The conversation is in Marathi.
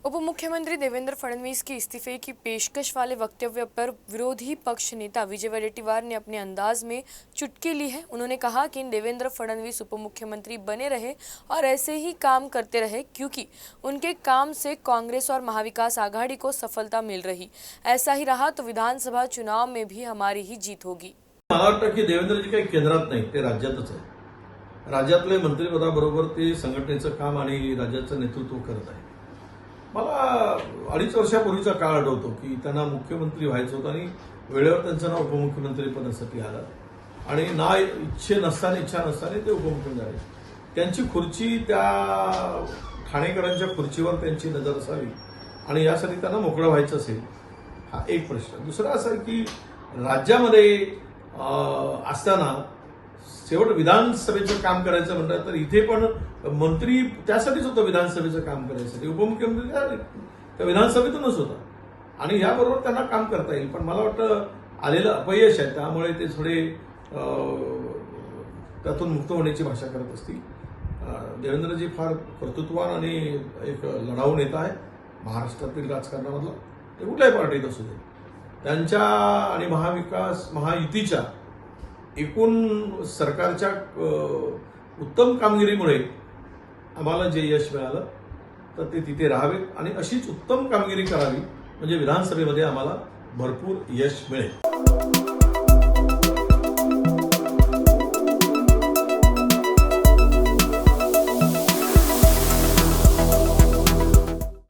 उपमुख्यमंत्री देवेंद्र फडणवीस के इस्तीफे की पेशकश वाले वक्तव्य पर विरोधी पक्ष नेता विजय वडेट्टीवार ने अपने अंदाज में चुटकी ली है। उन्होंने कहा कि देवेंद्र फडणवीस उपमुख्यमंत्री बने रहे और ऐसे ही काम करते रहे क्योंकि उनके काम से कांग्रेस और महाविकास आघाड़ी को सफलता मिल रही। ऐसा ही रहा तो विधानसभा चुनाव में भी हमारी ही जीत होगी। मला वाटतं की देवेंद्रजी काही केंद्रात नाही, ते राज्यातच आहे। राज्यातले मंत्रिपदाबरोबर ते संघटनेचं काम आणि राज्याचं नेतृत्व करत आहे। मला 2.5 वर्षापूर्वीचा काळ आठवतो की त्यांना मुख्यमंत्री व्हायचं होतं आणि वेळेवर त्यांचं नाव उपमुख्यमंत्री पदासाठी आलं आणि इच्छा नसताना ते उपमुख्यमंत्री झाले। त्यांची खुर्ची त्या ठाणेकरांच्या खुर्चीवर त्यांची नजर असावी आणि यासाठी त्यांना मोकळं व्हायचं असेल, हा एक प्रश्न। दुसरा असा की राज्यामध्ये असताना शेवट विधानसभेचं काम करायचं म्हणतात तर इथे पण मंत्री त्यासाठीच होतं, विधानसभेचं काम करायसाठी। उपमुख्यमंत्री त्या विधानसभेतूनच होता आणि याबरोबर त्यांना काम करता येईल। पण मला वाटतं आलेलं अपयश आहे, त्यामुळे ते थोडे त्यातून मुक्त होण्याची भाषा करत असतील। देवेंद्रजी फार कर्तृत्ववान आणि एक लढाऊ नेता आहे महाराष्ट्रातील राजकारणामधला, ते कुठल्याही पार्टीत असू दे। त्यांच्या आणि महायुतीच्या एकूण सरकारच्या उत्तम कामगिरीमुळे आम्हाला जे यश मिळालं तर ते तिथे राहावेत आणि अशीच उत्तम कामगिरी करावी, म्हणजे विधानसभेमध्ये आम्हाला भरपूर यश मिळेल।